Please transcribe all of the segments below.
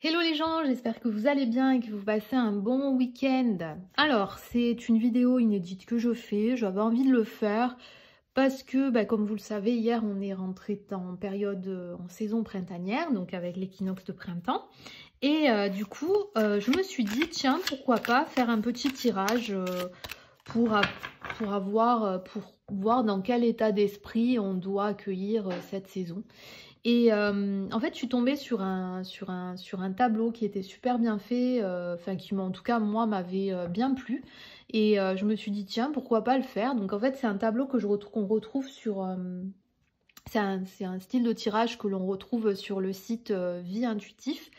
Hello les gens, j'espère que vous allez bien et que vous passez un bon week-end. Alors, c'est une vidéo inédite que je fais, j'avais envie de le faire parce que, comme vous le savez, hier on est rentré en période, en saison printanière, donc avec l'équinoxe de printemps. Et du coup, je me suis dit, tiens, pourquoi pas faire un petit tirage pour voir dans quel état d'esprit on doit accueillir cette saison. Et en fait, je suis tombée sur un tableau qui était super bien fait, qui en tout cas, moi, m'avait bien plu. Et je me suis dit, tiens, pourquoi pas le faire? Donc en fait, c'est un tableau qu'on retrouve sur... c'est un style de tirage que l'on retrouve sur le site Vie Intuitif.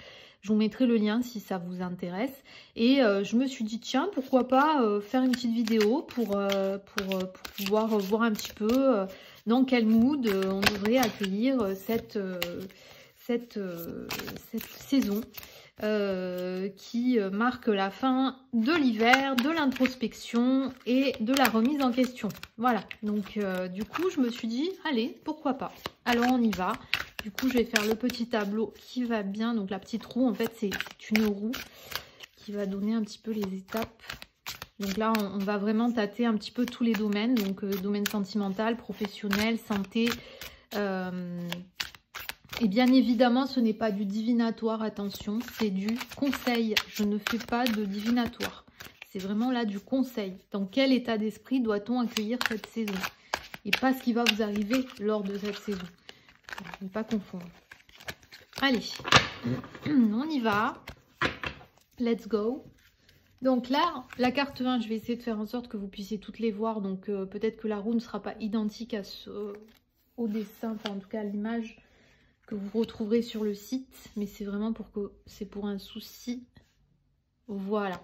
Je vous mettrai le lien si ça vous intéresse. Et je me suis dit, tiens, pourquoi pas faire une petite vidéo pour pouvoir voir un petit peu dans quel mood on devrait accueillir cette saison qui marque la fin de l'hiver, de l'introspection et de la remise en question. Voilà, donc du coup, je me suis dit, allez, pourquoi pas? Alors, on y va. Du coup, je vais faire le petit tableau qui va bien. Donc, la petite roue, en fait, c'est une roue qui va donner un petit peu les étapes. Donc là, on va vraiment tâter un petit peu tous les domaines. Donc, domaine sentimental, professionnel, santé. Et bien évidemment, ce n'est pas du divinatoire, attention. C'est du conseil. Je ne fais pas de divinatoire. C'est vraiment là du conseil. Dans quel état d'esprit doit-on accueillir cette saison? Et pas ce qui va vous arriver lors de cette saison. Ne pas confondre. Allez, on y va. Let's go. Donc là, la carte 1, je vais essayer de faire en sorte que vous puissiez toutes les voir. Donc peut-être que la roue ne sera pas identique au dessin, enfin en tout cas à l'image que vous retrouverez sur le site. Mais c'est vraiment pour un souci. Voilà.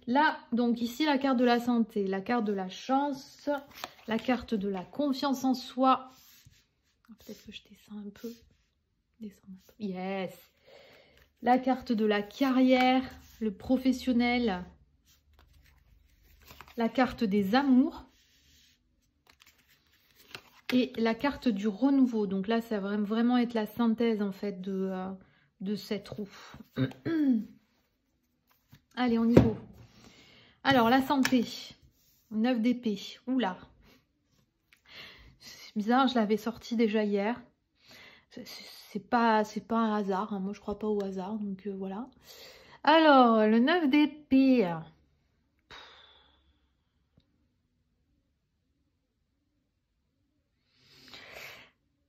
Là, donc ici, la carte de la santé, la carte de la chance, la carte de la confiance en soi. Peut-être que je descends un peu. Yes. La carte de la carrière, le professionnel. La carte des amours. Et la carte du renouveau. Donc là, ça va vraiment être la synthèse en fait de cette roue. Allez, on y va. Alors, la santé. 9 d'épée. Oula. C'est bizarre, je l'avais sorti déjà hier. C'est pas un hasard, hein. Moi je crois pas au hasard, donc voilà. Alors, le 9 d'épée.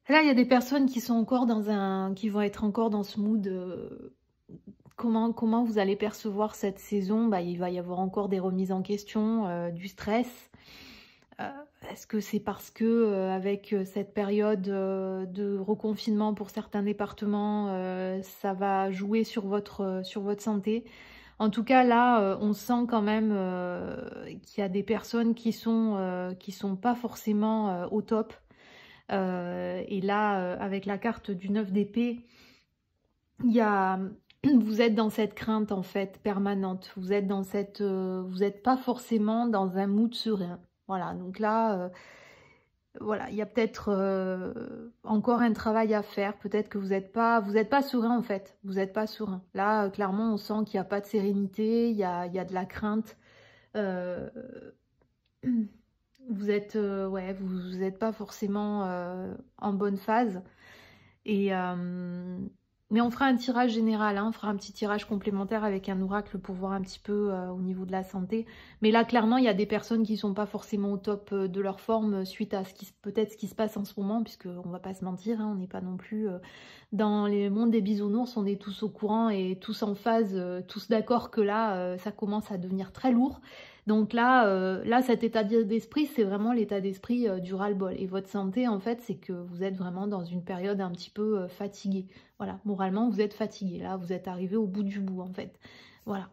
Là, il y a des personnes qui sont encore qui vont être encore dans ce mood. Comment vous allez percevoir cette saison? Il va y avoir encore des remises en question, du stress. Est-ce que c'est parce que avec cette période de reconfinement pour certains départements, ça va jouer sur votre santé? En tout cas, là, on sent quand même qu'il y a des personnes qui sont pas forcément au top. Et là, avec la carte du 9 d'épée, vous êtes dans cette crainte en fait permanente. Vous êtes vous n'êtes pas forcément dans un mood serein. Voilà, donc là, voilà, il y a peut-être encore un travail à faire. Peut-être que vous n'êtes pas serein en fait. Vous n'êtes pas serein. Là, clairement, on sent qu'il n'y a pas de sérénité, il y a de la crainte. Vous êtes, ouais, vous n'êtes pas forcément en bonne phase. Et mais on fera un tirage général, hein, on fera un petit tirage complémentaire avec un oracle pour voir un petit peu au niveau de la santé. Mais là, clairement, il y a des personnes qui ne sont pas forcément au top de leur forme suite à peut-être ce qui se passe en ce moment, puisque on va pas se mentir, hein, on n'est pas non plus dans les mondes des bisounours, on est tous au courant et tous en phase, tous d'accord que là, ça commence à devenir très lourd. Donc là, cet état d'esprit, c'est vraiment l'état d'esprit du ras-le-bol. Et votre santé, en fait, c'est que vous êtes vraiment dans une période un petit peu fatiguée. Voilà, moralement, vous êtes fatigué. Là, vous êtes arrivé au bout du bout, en fait. Voilà.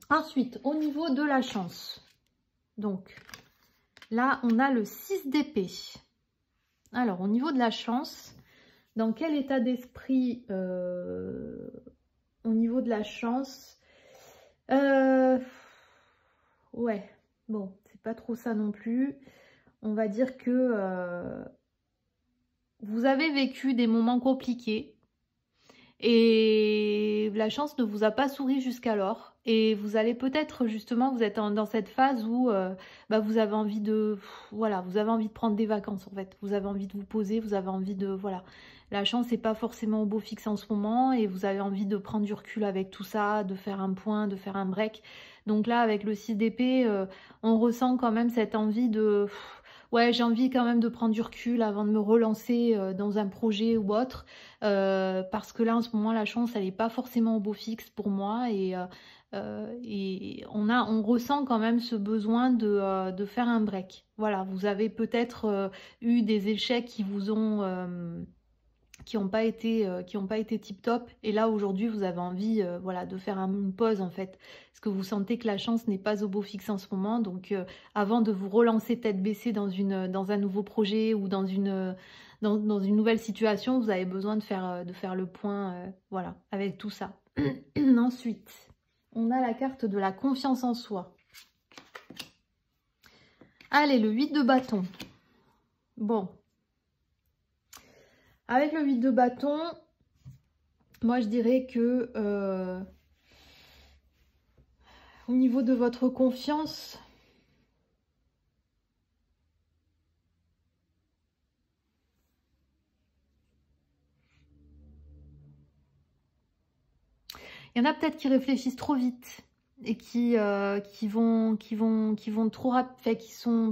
Ensuite, au niveau de la chance. Donc, là, on a le 6 d'épée. Alors, au niveau de la chance, dans quel état d'esprit au niveau de la chance ouais, bon, c'est pas trop ça non plus. On va dire que vous avez vécu des moments compliqués Et la chance ne vous a pas souri jusqu'alors. Et vous allez peut-être, justement, vous êtes dans cette phase où vous avez envie de... Voilà, vous avez envie de prendre des vacances, en fait. Vous avez envie de vous poser, vous avez envie de... Voilà. La chance n'est pas forcément au beau fixe en ce moment et vous avez envie de prendre du recul avec tout ça, de faire un point, de faire un break. Donc là, avec le 6 d'épée, on ressent quand même cette envie de... Ouais, j'ai envie quand même de prendre du recul avant de me relancer dans un projet ou autre. Parce que là, en ce moment, la chance, elle n'est pas forcément au beau fixe pour moi. Et on ressent quand même ce besoin de faire un break. Voilà, vous avez peut-être eu des échecs qui vous ont... qui n'ont pas été tip top, et là aujourd'hui vous avez envie voilà, de faire une pause en fait, parce que vous sentez que la chance n'est pas au beau fixe en ce moment. Donc avant de vous relancer tête baissée dans un nouveau projet ou dans une nouvelle situation, vous avez besoin de faire le point voilà, avec tout ça. Ensuite, on a la carte de la confiance en soi. Allez, le 8 de bâton. Bon. Avec le 8 de bâton, moi je dirais que au niveau de votre confiance, il y en a peut-être qui réfléchissent trop vite et qui sont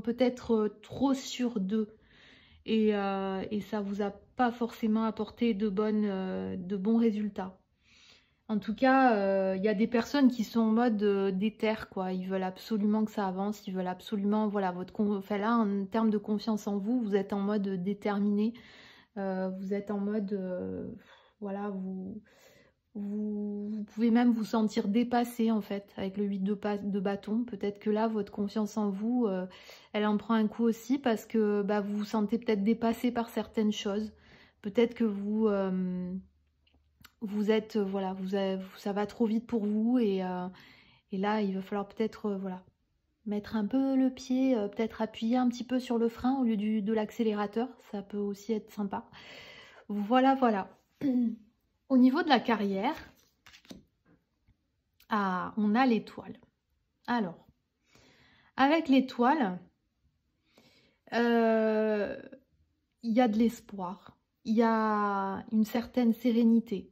peut-être trop sûrs d'eux. Et ça vous a pas forcément apporté de bons résultats. En tout cas, il y a des personnes qui sont en mode déter, quoi. Ils veulent absolument que ça avance, ils veulent absolument, voilà, là, en termes de confiance en vous, vous êtes en mode déterminé. Vous êtes en mode, voilà, vous pouvez même vous sentir dépassé en fait avec le 8 de bâton. Peut-être que là, votre confiance en vous, elle en prend un coup aussi parce que vous vous sentez peut-être dépassé par certaines choses. Peut-être que vous êtes, voilà, ça va trop vite pour vous et là, il va falloir peut-être, voilà, mettre un peu le pied, peut-être appuyer un petit peu sur le frein au lieu de l'accélérateur. Ça peut aussi être sympa. Voilà, voilà. Au niveau de la carrière, on a l'étoile. Alors, avec l'étoile, il y a de l'espoir, il y a une certaine sérénité.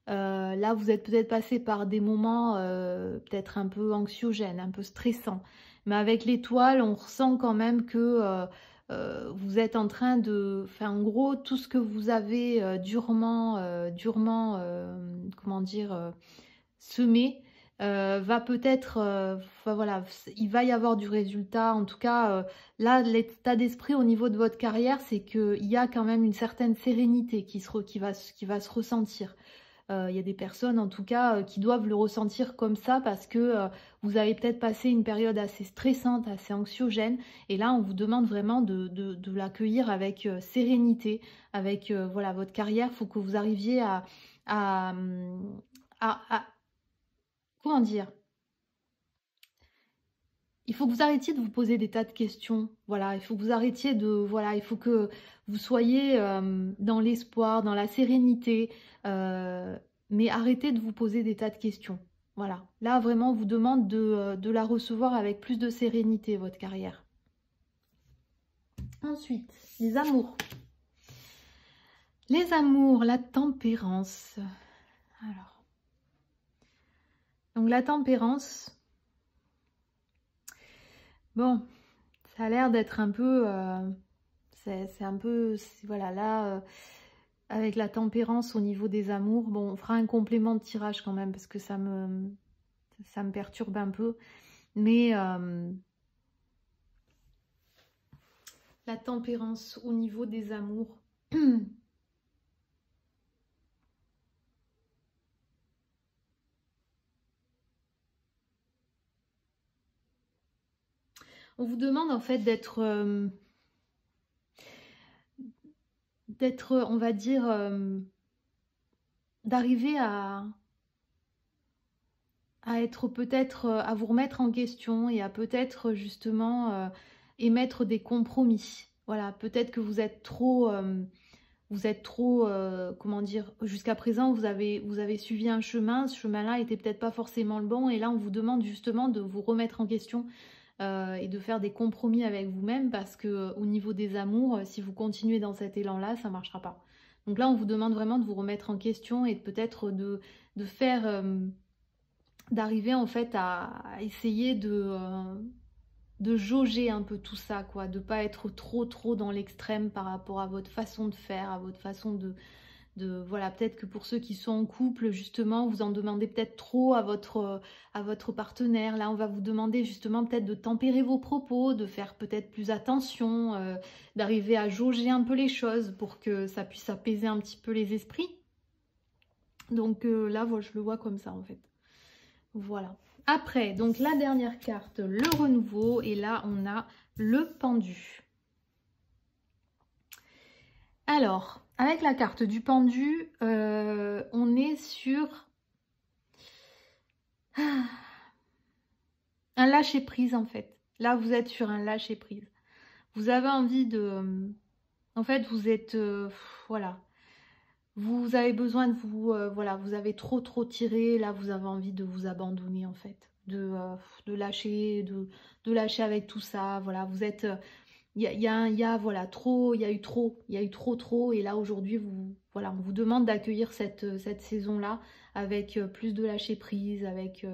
Là, vous êtes peut-être passé par des moments peut-être un peu anxiogènes, un peu stressants. Mais avec l'étoile, on ressent quand même que vous êtes en train de... Enfin, en gros, tout ce que vous avez durement, comment dire, semé, va peut-être... voilà, il va y avoir du résultat. En tout cas, là, l'état d'esprit au niveau de votre carrière, c'est qu'il y a quand même une certaine sérénité qui va se ressentir. Il y a des personnes en tout cas qui doivent le ressentir comme ça parce que vous avez peut-être passé une période assez stressante, assez anxiogène, et là on vous demande vraiment de l'accueillir avec sérénité, avec voilà, votre carrière. Il faut que vous arriviez à comment dire, il faut que vous arrêtiez de vous poser des tas de questions. Voilà, il faut que vous arrêtiez de... Voilà, il faut que vous soyez dans l'espoir, dans la sérénité, mais arrêtez de vous poser des tas de questions. Voilà, là vraiment, on vous demande de la recevoir avec plus de sérénité, votre carrière. Ensuite, les amours. Les amours, la tempérance. Alors, donc la tempérance... Bon, ça a l'air d'être un peu... c'est un peu... Voilà, là, avec la tempérance au niveau des amours, bon, on fera un complément de tirage quand même parce que ça me perturbe un peu. Mais la tempérance au niveau des amours... On vous demande en fait d'être, on va dire, d'arriver à être peut-être, à vous remettre en question et à peut-être justement émettre des compromis. Voilà, peut-être que vous êtes trop vous êtes trop, comment dire, jusqu'à présent, vous avez suivi un chemin, ce chemin-là était peut-être pas forcément le bon, et là, on vous demande justement de vous remettre en question et de faire des compromis avec vous-même, parce que au niveau des amours, si vous continuez dans cet élan-là, ça marchera pas. Donc là, on vous demande vraiment de vous remettre en question et peut-être de faire, d'arriver en fait à essayer de jauger un peu tout ça, quoi, de pas être trop dans l'extrême par rapport à votre façon de faire, à votre façon voilà, peut-être que pour ceux qui sont en couple, justement, vous en demandez peut-être trop à votre partenaire. Là, on va vous demander justement peut-être de tempérer vos propos, de faire peut-être plus attention, d'arriver à jauger un peu les choses pour que ça puisse apaiser un petit peu les esprits. Donc là, je le vois comme ça, en fait. Voilà. Après, donc la dernière carte, le renouveau. Et là, on a le pendu. Alors, avec la carte du pendu, on est sur un lâcher-prise, en fait. Là, vous êtes sur un lâcher-prise. Vous avez envie de... En fait, vous êtes... voilà. Vous avez besoin de vous... voilà, vous avez trop tiré. Là, vous avez envie de vous abandonner, en fait. De lâcher, de lâcher avec tout ça. Voilà, vous êtes... Il y a voilà, trop, il y a eu trop, et là aujourd'hui, voilà, on vous demande d'accueillir cette saison-là avec plus de lâcher prise, avec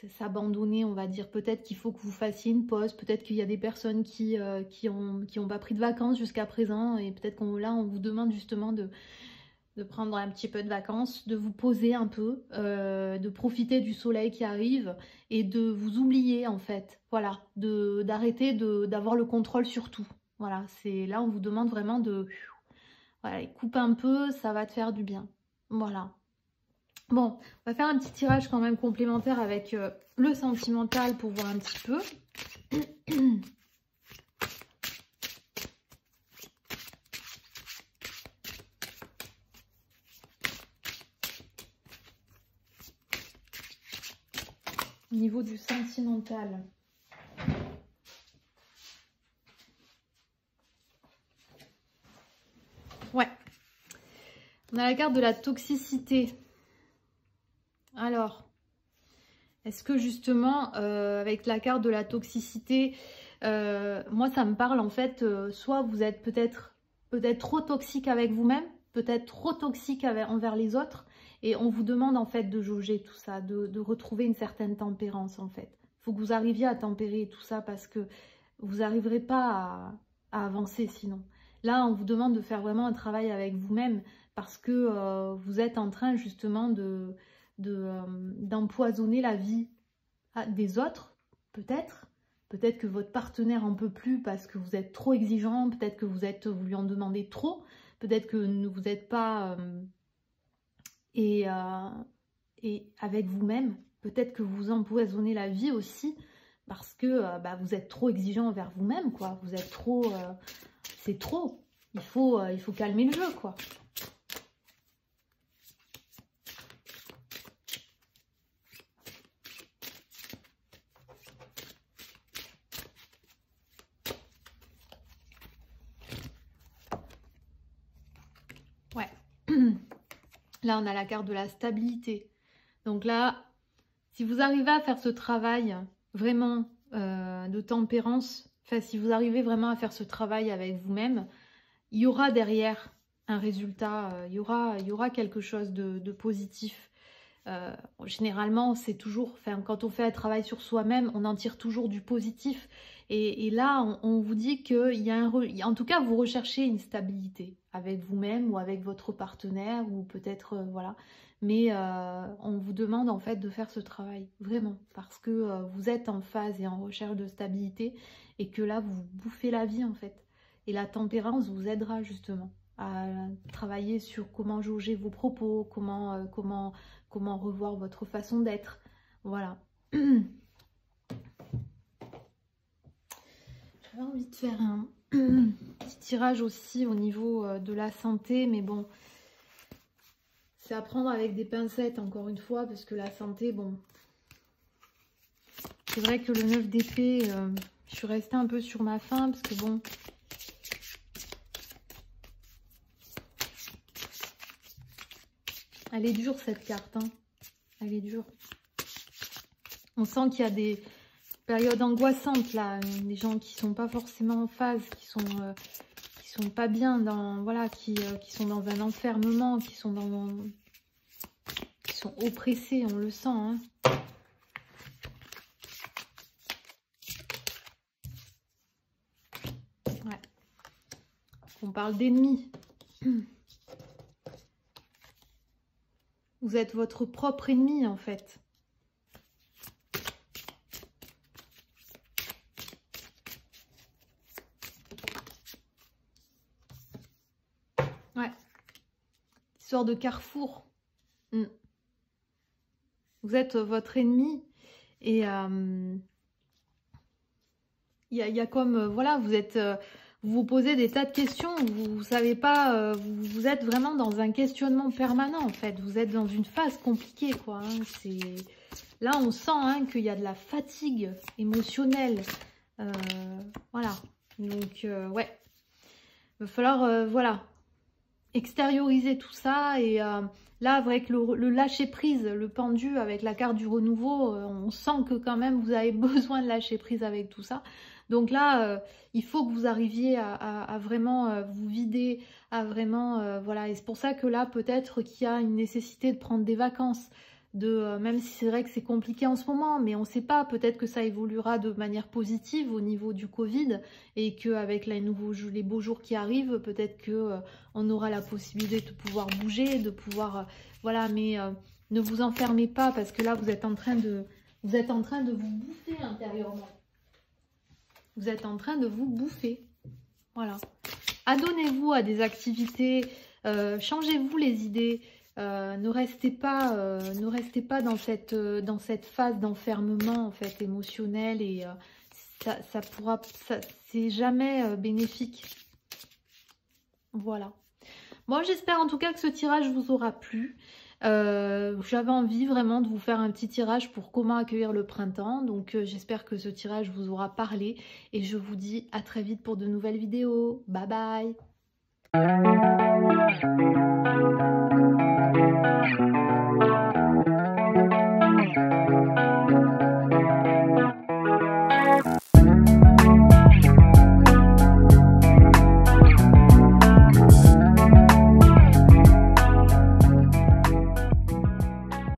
s'abandonner, on va dire. Peut-être qu'il faut que vous fassiez une pause, peut-être qu'il y a des personnes qui ont pas pris de vacances jusqu'à présent, et peut-être là, on vous demande justement de prendre un petit peu de vacances, de vous poser un peu, de profiter du soleil qui arrive et de vous oublier en fait. Voilà, d'arrêter d'avoir le contrôle sur tout. Voilà, c'est là on vous demande vraiment de... Voilà, coupe un peu, ça va te faire du bien. Voilà. Bon, on va faire un petit tirage quand même complémentaire avec le sentimental pour voir un petit peu. Au niveau du sentimental. Ouais. On a la carte de la toxicité. Alors, est-ce que justement, avec la carte de la toxicité, moi ça me parle en fait, soit vous êtes peut-être trop toxique avec vous-même, peut-être trop toxique envers les autres, et on vous demande en fait de jauger tout ça, de retrouver une certaine tempérance en fait. Il faut que vous arriviez à tempérer tout ça parce que vous n'arriverez pas à avancer sinon. Là, on vous demande de faire vraiment un travail avec vous-même parce que vous êtes en train justement d'empoisonner la vie des autres, peut-être. Peut-être que votre partenaire en peut plus parce que vous êtes trop exigeant, peut-être que vous lui en demandez trop, peut-être que vous n'êtes pas... et avec vous-même, peut-être que vous empoisonnez la vie aussi parce que vous êtes trop exigeant envers vous-même, quoi. Vous êtes trop... c'est trop. Il faut calmer le jeu, quoi. Ouais. Là, on a la carte de la stabilité. Donc là, si vous arrivez à faire ce travail vraiment de tempérance, enfin, si vous arrivez vraiment à faire ce travail avec vous-même, il y aura derrière un résultat, il y aura quelque chose de positif. Généralement, c'est toujours, enfin, quand on fait un travail sur soi-même, on en tire toujours du positif. Et là, on vous dit qu'il y a en tout cas, vous recherchez une stabilité avec vous-même ou avec votre partenaire ou peut-être, voilà. Mais on vous demande en fait de faire ce travail, vraiment, parce que vous êtes en phase et en recherche de stabilité et que là, vous bouffez la vie en fait. Et la tempérance vous aidera justement à travailler sur comment jauger vos propos, comment revoir votre façon d'être. Voilà. J'avais envie de faire un petit tirage aussi au niveau de la santé, mais bon, c'est à prendre avec des pincettes encore une fois, parce que la santé, bon, c'est vrai que le 9 d'épée, je suis restée un peu sur ma faim, parce que bon, Elle est dure cette carte, hein. Elle est dure. On sent qu'il y a des périodes angoissantes là, des gens qui sont pas forcément en phase, qui sont pas bien dans, voilà, qui sont dans un enfermement, qui sont oppressés, on le sent, hein. Ouais. On parle d'ennemis. Vous êtes votre propre ennemi en fait. Ouais. Histoire de carrefour. Vous êtes votre ennemi et il y a comme, voilà, vous êtes... vous vous posez des tas de questions, vous savez pas, vous êtes vraiment dans un questionnement permanent en fait. Vous êtes dans une phase compliquée quoi. Hein. Là on sent hein, qu'il y a de la fatigue émotionnelle. Voilà. Donc ouais. Il va falloir voilà, extérioriser tout ça et là avec le lâcher prise, le pendu avec la carte du renouveau, on sent que quand même vous avez besoin de lâcher prise avec tout ça. Donc là, il faut que vous arriviez à vraiment vous vider, à vraiment... voilà, et c'est pour ça que là, peut-être qu'il y a une nécessité de prendre des vacances, même si c'est vrai que c'est compliqué en ce moment, mais on ne sait pas, peut-être que ça évoluera de manière positive au niveau du Covid, et qu'avec les beaux jours qui arrivent, peut-être qu'on aura la possibilité de pouvoir bouger, de pouvoir... voilà, mais ne vous enfermez pas, parce que là, vous êtes en train de vous bouffer intérieurement. Vous êtes en train de vous bouffer. Voilà. Adonnez-vous à des activités. Changez-vous les idées. Ne restez pas dans cette phase d'enfermement en fait émotionnel et c'est jamais bénéfique. Voilà. Bon, j'espère en tout cas que ce tirage vous aura plu. J'avais envie vraiment de vous faire un petit tirage pour comment accueillir le printemps. Donc j'espère que ce tirage vous aura parlé. Et je vous dis à très vite pour de nouvelles vidéos. Bye bye.